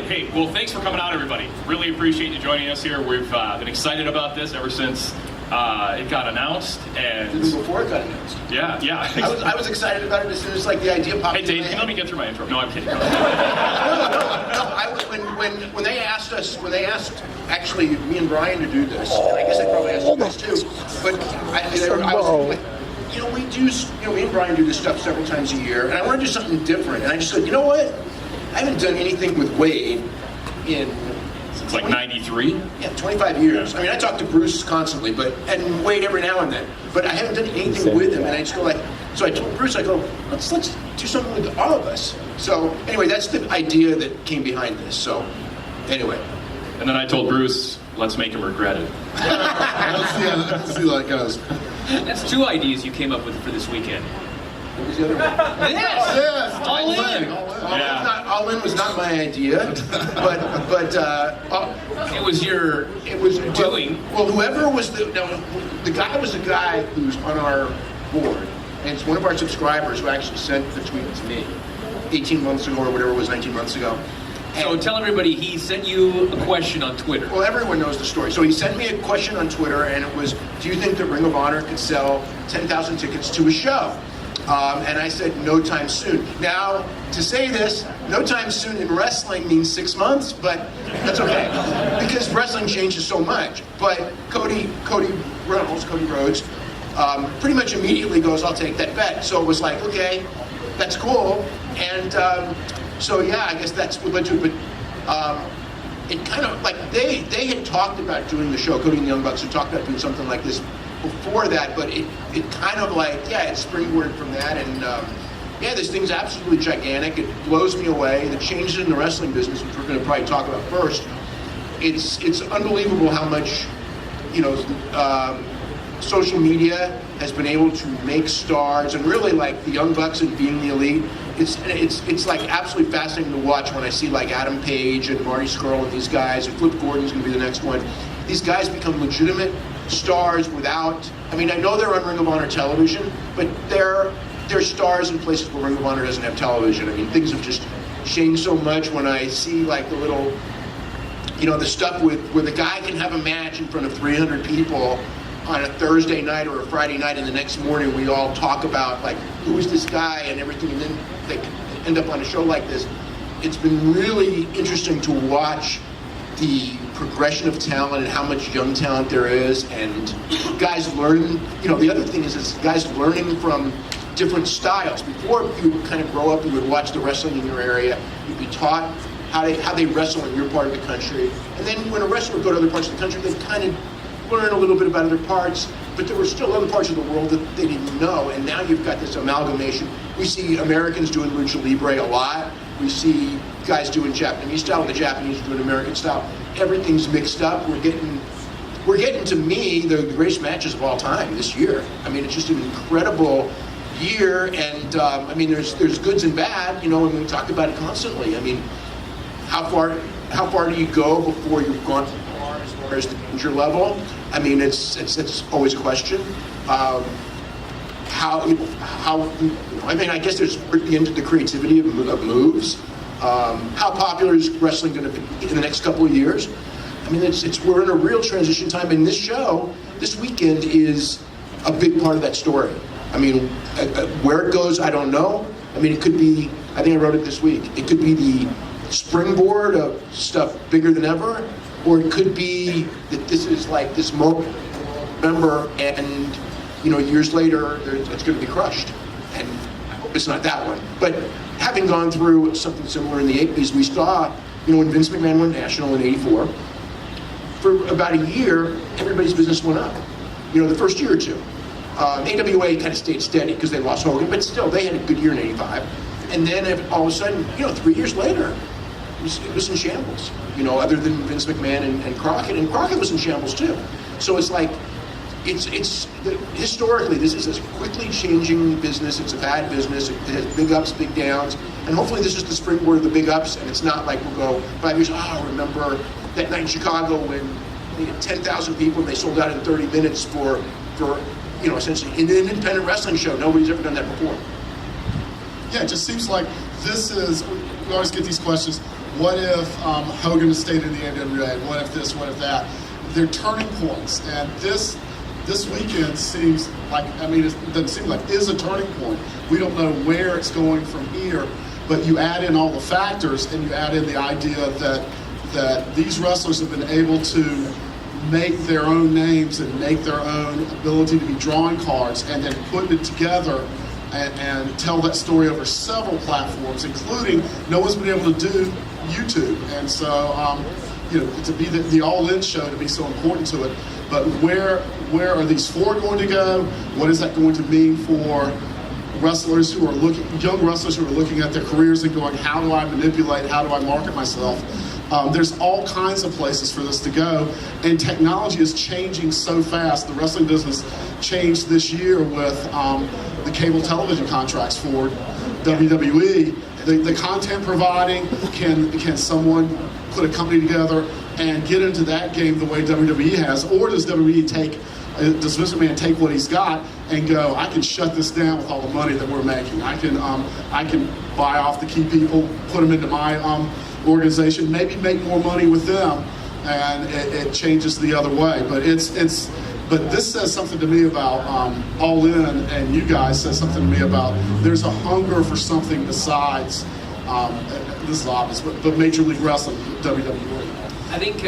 Hey, well, thanks for coming out, everybody. Really appreciate you joining us here. We've been excited about this ever since it got announced, and even before it got announced. Yeah. I was excited about it as soon as the idea popped. Hey, Dave, can you let me get through my intro? No, I'm kidding. No. When they asked actually me and Brian to do this, and I guess they probably asked you guys too. But I was like, me and Brian do this stuff several times a year, and I want to do something different. And I just said, you know what? I haven't done anything with Wade in It's like 93? Yeah, 25 years. I mean, I talk to Bruce constantly, and Wade every now and then, but I haven't done anything with him, and I just go like, so I told Bruce, I go, let's do something with all of us. So anyway, that's the idea that came behind this. So anyway. And then I told Bruce, let's make him regret it. Let's see how that goes. That's 2 ideas you came up with for this weekend. What was the other one? Yes! All in! All in was not my idea, but it was your doing. Well, whoever was the guy was a guy who's on our board, and it's one of our subscribers who actually sent the tweet to me 18 months ago or whatever it was, 19 months ago. So tell everybody, he sent you a question on Twitter. Well, everyone knows the story. So he sent me a question on Twitter, and it was, do you think that Ring of Honor could sell 10,000 tickets to a show? And I said, no time soon. Now, to say this, no time soon in wrestling means 6 months, but that's okay. Because wrestling changes so much. But Cody Rhodes, pretty much immediately goes, I'll take that bet. So it was like, okay, that's cool. And so yeah, I guess that's what led to it. But it kind of, like, they had talked about doing the show, Cody and the Young Bucks had talked about doing something like this before that, but it kind of like, it springboarded from that, and this thing's absolutely gigantic. It blows me away. The changes in the wrestling business, which we're going to probably talk about first, it's unbelievable how much, social media has been able to make stars, and really like the Young Bucks and Being the Elite. It's like absolutely fascinating to watch when I see like Adam Page and Marty Scurll and these guys, and Flip Gordon's going to be the next one. These guys become legitimate stars without, I mean, I know they're on Ring of Honor television, but they're stars in places where Ring of Honor doesn't have television. I mean, things have just changed so much when I see like the little, the stuff where the guy can have a match in front of 300 people on a Thursday night or a Friday night, and the next morning we all talk about like, who is this guy and everything, and then they end up on a show like this. It's been really interesting to watch the progression of talent and how much young talent there is, and guys learn, the other thing is guys learning from different styles. Before you would kind of grow up, you would watch the wrestling in your area, you'd be taught how they wrestle in your part of the country, and then when a wrestler would go to other parts of the country, they'd kind of learn a little bit about other parts, but there were still other parts of the world that they didn't know, and now you've got this amalgamation. We see Americans doing lucha libre a lot. We see guys doing Japanese style, and the Japanese doing American style. Everything's mixed up. We're getting to me the greatest matches of all time this year. I mean, it's just an incredible year, and I mean, there's goods and bad, and we talk about it constantly. I mean, how far do you go before you've gone too far as far as the danger level? I mean, it's always a question. I mean, I guess there's into the creativity of moves. How popular is wrestling going to be in the next couple of years? I mean, we're in a real transition time, and this show, this weekend, is a big part of that story. I mean, where it goes, I don't know. I mean, it could be, I think I wrote it this week, it could be the springboard of stuff bigger than ever, or it could be that this is like this moment, remember, and years later, it's going to be crushed. And I hope it's not that one. But having gone through something similar in the 80s, we saw, when Vince McMahon went national in '84, for about a year, everybody's business went up. The first year or two. AWA kind of stayed steady because they lost Hogan, but still, they had a good year in '85. And then all of a sudden, 3 years later, it was in shambles. Other than Vince McMahon and Crockett, and Crockett was in shambles too. So it's like, historically, this is a quickly changing business. It's a bad business. It has big ups, big downs, and hopefully this is the springboard of the big ups. And it's not like we'll go 5 years. Remember that night in Chicago when they had 10,000 people and they sold out in 30 minutes for essentially an independent wrestling show. Nobody's ever done that before. Yeah, it just seems like this is. We always get these questions. What if Hogan stayed in the NWA? What if this? What if that? They're turning points, and this weekend seems like, it doesn't seem like is a turning point. We don't know where it's going from here, but you add in all the factors, and you add in the idea that these wrestlers have been able to make their own names and make their own ability to be drawing cards, and then putting it together and tell that story over several platforms, including no one's been able to do YouTube. And so, to be the all-in show, to be so important to it. But where are these four going to go? What is that going to mean for wrestlers who are young wrestlers who are looking at their careers and going, how do I manipulate? How do I market myself? There's all kinds of places for this to go, and technology is changing so fast. The wrestling business changed this year with the cable television contracts for WWE. The content providing, can someone put a company together and get into that game the way WWE has, or does does Vince McMahon take what he's got and go, I can shut this down with all the money that we're making. I can buy off the key people, put them into my organization, maybe make more money with them, and it changes the other way. But but this says something to me about All In, and you guys says something to me about there's a hunger for something besides this is obvious, but Major League Wrestling, WWE. I think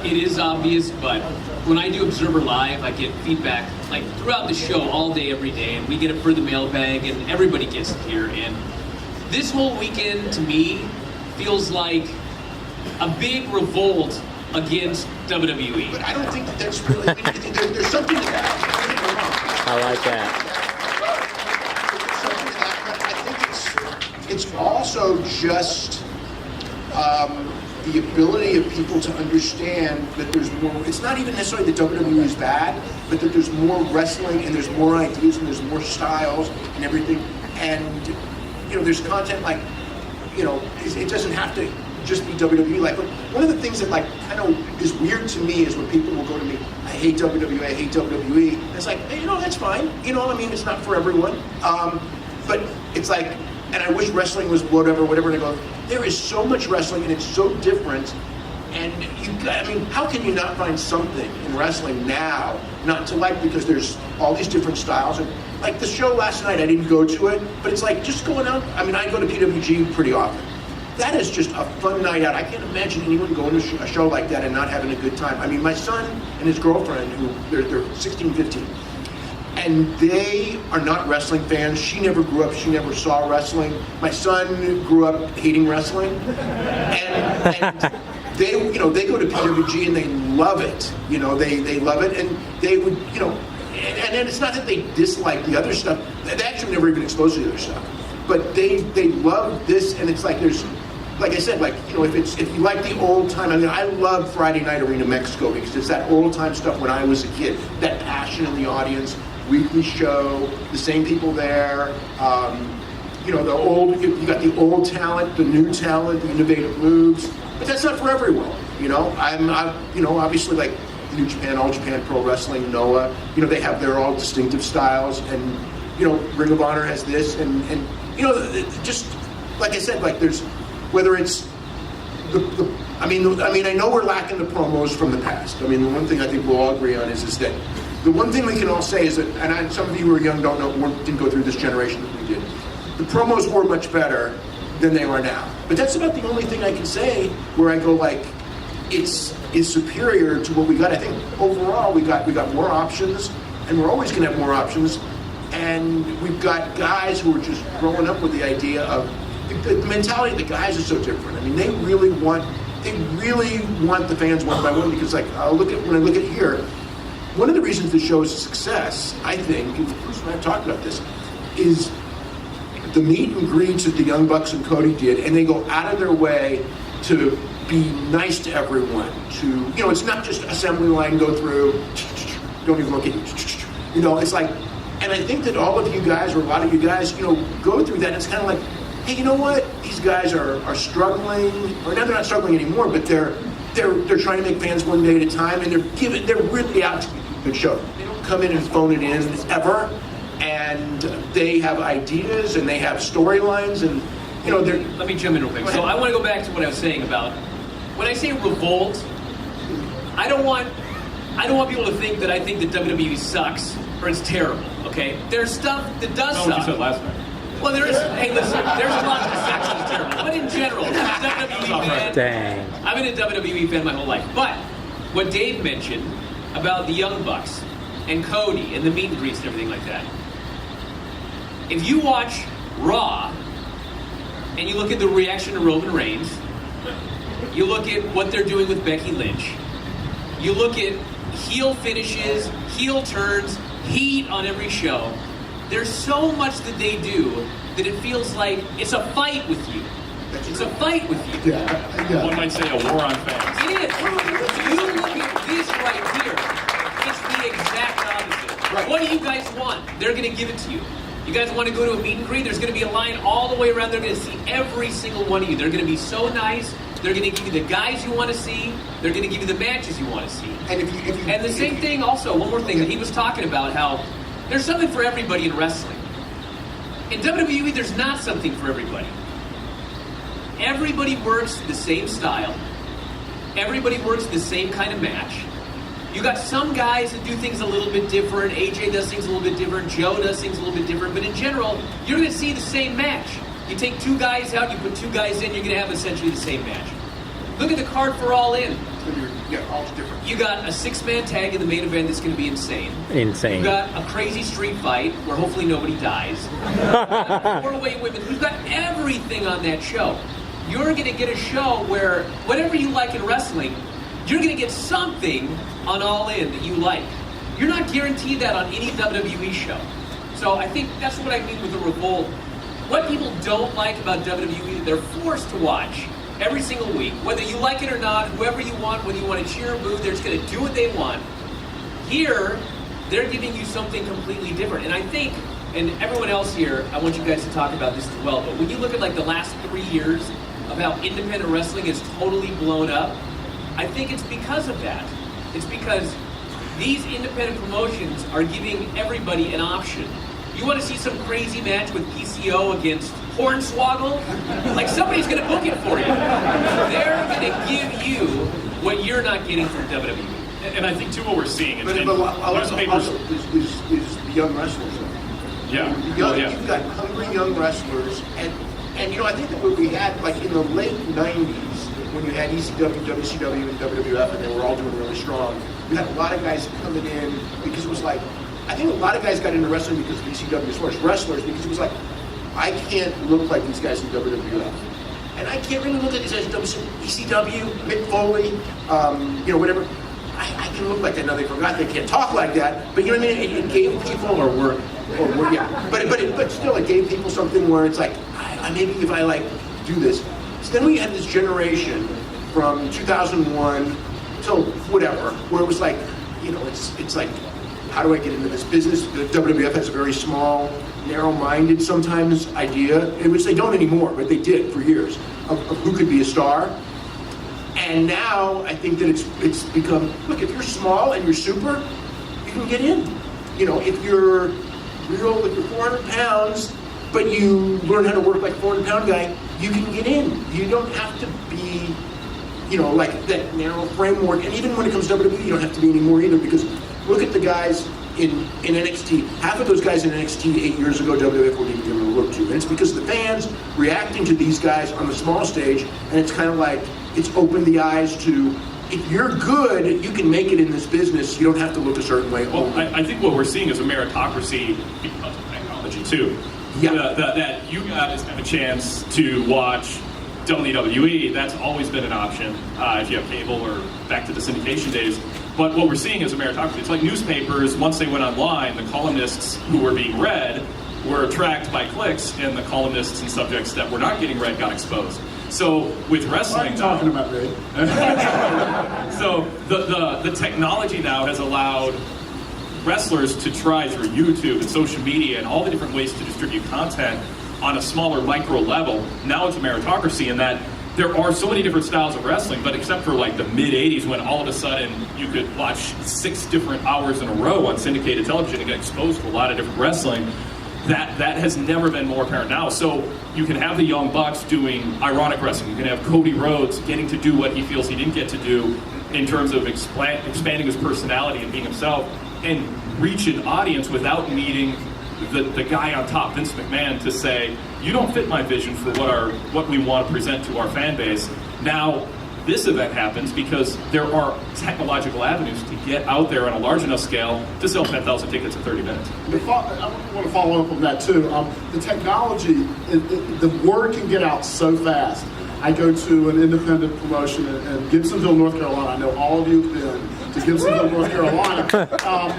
it is obvious, but when I do Observer Live, I get feedback like throughout the show all day, every day, and we get it for the mailbag, and everybody gets it here. And this whole weekend, to me, feels like a big revolt against WWE. But I don't think that's really, there's something to that. I like that. There's something to that, but I think it's also just the ability of people to understand that there's more. It's not even necessarily that WWE is bad, but that there's more wrestling and there's more ideas and there's more styles and everything. And there's content like, it doesn't have to just be WWE. Like, one of the things that kind of is weird to me is when people will go to me, I hate WWE, I hate WWE. And it's like, hey, that's fine. It's not for everyone. But it's like, and I wish wrestling was whatever. And I go, there is so much wrestling and it's so different. And how can you not find something in wrestling now not to like, because there's all these different styles. And like the show last night, I didn't go to it, but it's like just going out. I go to PWG pretty often. That is just a fun night out. I can't imagine anyone going to a show like that and not having a good time. My son and his girlfriend, they're 16, 15, and they are not wrestling fans. She never grew up, she never saw wrestling. My son grew up hating wrestling, and they go to PWG and they love it. They love it, and they would, and it's not that they dislike the other stuff. They actually never even exposed to the other stuff. But they love this, and it's like there's, like I said, if you like the old time. I love Friday Night Arena Mexico because it's that old time stuff when I was a kid. That passion in the audience, weekly show, the same people there. The old, you got the old talent, the new talent, the innovative moves. But that's not for everyone. Obviously like New Japan, All Japan Pro Wrestling, Noah. They have their all distinctive styles, and Ring of Honor has this, and just like I said, there's, whether it's I know we're lacking the promos from the past. The one thing I think we'll all agree on is that the one thing we can all say is that, and some of you who are young didn't go through this generation that we did. The promos were much better than they are now. But that's about the only thing I can say where I go it's superior to what we got. I think overall we got more options, and we're always going to have more options. And we've got guys who are just growing up with the idea of the mentality of the guys is so different. They really want the fans one by one, because when I look at here, one of the reasons the show is a success, I think, and Bruce and I have talked about this, is the meet and greets that the Young Bucks and Cody did, and they go out of their way to be nice to everyone. It's not just assembly line, go through, don't even look at you. It's like. And I think that all of you guys, or a lot of you guys, go through that. It's kind of like, hey, you know what? These guys are struggling, or now they're not struggling anymore, but they're trying to make fans one day at a time, and they're really out to be a good show. They don't come in and phone it in ever, and they have ideas and they have storylines, and you know, they're. Let me jump in real quick. So I want to go back to what I was saying about when I say revolt. I don't want people to think that I think that WWE sucks or it's terrible. Okay, there's stuff that does That's what you suck. said last night. Well, there is. Hey, listen, there's a lot that sucks and is terrible. But in general, WWE fan. Dang. I've been a WWE fan my whole life. But what Dave mentioned about the Young Bucks and Cody and the meet and greets and everything like that. If you watch Raw and you look at the reaction to Roman Reigns, you look at what they're doing with Becky Lynch, you look at heel finishes, heel turns, heat on every show, there's so much that they do that it feels like it's a fight with you. It's a fight with you. One might say a war on fans. It is. You look at this right here, it's the exact opposite. Right. What do you guys want? They're going to give it to you. You guys want to go to a meet and greet? There's going to be a line all the way around. They're going to see every single one of you. They're going to be so nice. They're going to give you the guys you want to see. They're going to give you the matches you want to see. And And the same thing also, one more thing, that he was talking about how there's something for everybody in wrestling. In WWE, there's not something for everybody. Everybody works the same style. Everybody works the same kind of match. You got some guys that do things a little bit different. AJ does things a little bit different. Joe does things a little bit different. But in general, you're going to see the same match. You take two guys out, you put two guys in, you're going to have essentially the same match. Look at the card for All In. Yeah, all different. You got a six-man tag in the main event that's going to be insane. Insane. You got a crazy street fight where hopefully nobody dies. Four-way women. We've got everything on that show. You're going to get a show where whatever you like in wrestling, you're going to get something on All In that you like. You're not guaranteed that on any WWE show. So I think that's what I mean with the revolt. What people don't like about WWE, they're forced to watch every single week. Whether you like it or not, whoever you want, whether you want to cheer or boo, they're just going to do what they want. Here, they're giving you something completely different. And I think, and everyone else here, I want you guys to talk about this as well, but when you look at like the last 3 years of how independent wrestling is totally blown up, I think it's because of that. It's because these independent promotions are giving everybody an option. You want to see some crazy match with PCO against Hornswoggle? Like, somebody's going to book it for you. They're going to give you what you're not getting from WWE. And I think, too, what we're seeing is But newspapers. also is the young wrestlers. Yeah. You've got hungry young wrestlers, and you know, I think that what we had, like in the late 90s, when you had ECW, WCW, and WWF, and they were all doing really strong, you had a lot of guys coming in because it was like, I think a lot of guys got into wrestling because of ECW as far as wrestlers, because it was like, I can't look like these guys in WWF. And I can't really look at these guys in ECW, Mick Foley, you know, whatever. I can look like that. Now they forgot they can't talk like that, but you know what I mean? It gave people, or work, yeah. But still, it gave people something where it's like, maybe if I like do this. So then we had this generation from 2001 till whatever, where it was like, you know, it's like, how do I get into this business? The WWF has a very small, narrow-minded sometimes idea, which they don't anymore, but they did for years, of who could be a star. And now I think that it's become, look, if you're small and you're super, you can get in. You know, if you're real, if you're 400 pounds, but you learn how to work like a 400-pound guy, you can get in. You don't have to be, you know, like that narrow framework. And even when it comes to WWE, you don't have to be anymore either, because look at the guys in NXT. Half of those guys in NXT 8 years ago, WWF wouldn't even give them a look to. And it's because the fans reacting to these guys on the small stage, and it's kind of like, it's opened the eyes to, if you're good, you can make it in this business. You don't have to look a certain way. Well, I think what we're seeing is a meritocracy because of technology, too. Yeah. That you guys have a chance to watch WWE, that's always been an option if you have cable or back to the syndication days. But what we're seeing is a meritocracy. It's like newspapers, once they went online, the columnists who were being read were tracked by clicks, and the columnists and subjects that were not getting read got exposed. So with wrestling, What are you talking about, Ray? so the technology now has allowed wrestlers to try through YouTube and social media and all the different ways to distribute content on a smaller micro level. Now it's a meritocracy in that there are so many different styles of wrestling, but except for like the mid-'80s when all of a sudden you could watch 6 different hours in a row on syndicated television and get exposed to a lot of different wrestling, that has never been more apparent now. So you can have the Young Bucks doing ironic wrestling. You can have Cody Rhodes getting to do what he feels he didn't get to do in terms of expanding his personality and being himself, and reach an audience without needing the guy on top, Vince McMahon, to say, you don't fit my vision for what we want to present to our fan base. Now, this event happens because there are technological avenues to get out there on a large enough scale to sell 10,000 tickets in 30 minutes. I want to follow up on that too. The technology, the word can get out so fast. I go to an independent promotion in Gibsonville, North Carolina. I know all of you have been to Gibsonville, North Carolina.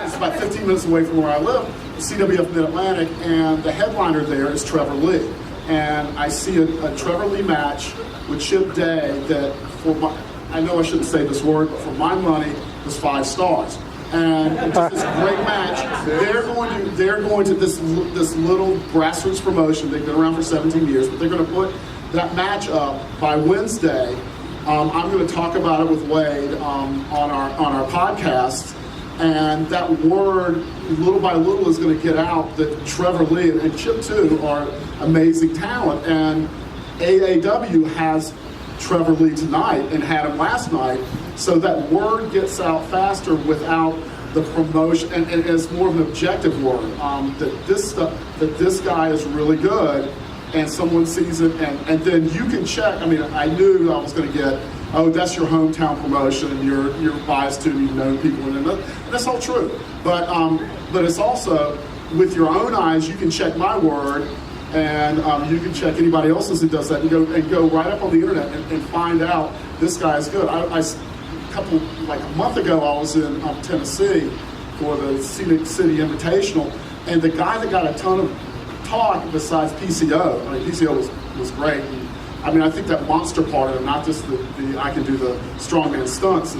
It's about 15 minutes away from where I live, CWF Mid-Atlantic, and the headliner there is Trevor Lee. And I see a Trevor Lee match with Chip Day that, I know I shouldn't say this word, but for my money, was 5 stars. And it's just this great match. They're going to this little grassroots promotion. They've been around for 17 years, but they're going to put that match up by Wednesday. I'm going to talk about it with Wade on our podcast, and that word, little by little, is going to get out that Trevor Lee and Chip too are amazing talent, and AAW has Trevor Lee tonight and had him last night, so that word gets out faster without the promotion, and it's more of an objective word, that this guy is really good, and someone sees it, and then you can check. I mean, I knew I was going to get, oh, that's your hometown promotion, you're biased to, you've known people, and that's all true. But it's also, with your own eyes, you can check my word, and you can check anybody else's who does that, and go right up on the internet and find out this guy is good. A month ago, I was in Tennessee for the Scenic City Invitational, and the guy that got a ton of talk besides PCO, I mean, PCO was great. And, I mean, I think that monster part of it, not just the I can do the strongman stunts,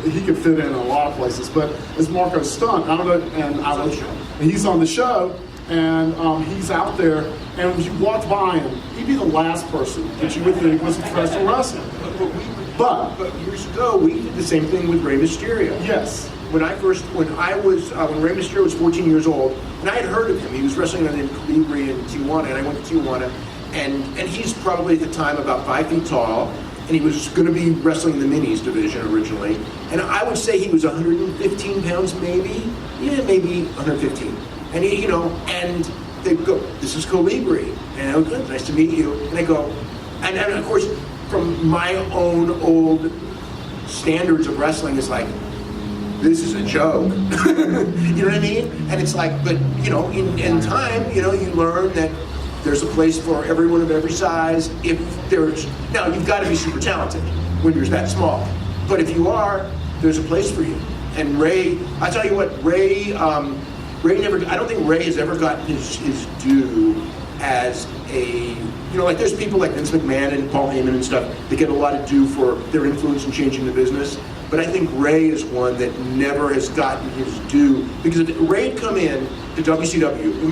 he could fit in a lot of places. But as Marco Stunt, I don't know, and he's on the show, and he's out there, and when you walk by him, he'd be the last person that you would think was a professional wrestler. But years ago, we did the same thing with Rey Mysterio. Yes. When Rey Mysterio was 14 years old, and I had heard of him. He was wrestling in Colibri in Tijuana, and I went to Tijuana, and he's probably at the time about 5 feet tall, and he was going to be wrestling in the minis division originally, and I would say he was 115 pounds, maybe 115, and and they go, this is Colibri, and I go, good, nice to meet you, and I go, and of course, from my own old standards of wrestling, is like, this is a joke. You know what I mean? And it's like, but in time, you learn that there's a place for everyone of every size. Now you've got to be super talented when you're that small. But if you are, there's a place for you. And Ray, I tell you what, Ray never. I don't think Ray has ever gotten his due as a. Like there's people like Vince McMahon and Paul Heyman and stuff that get a lot of due for their influence in changing the business. But I think Ray is one that never has gotten his due, because if Ray had come in to WCW,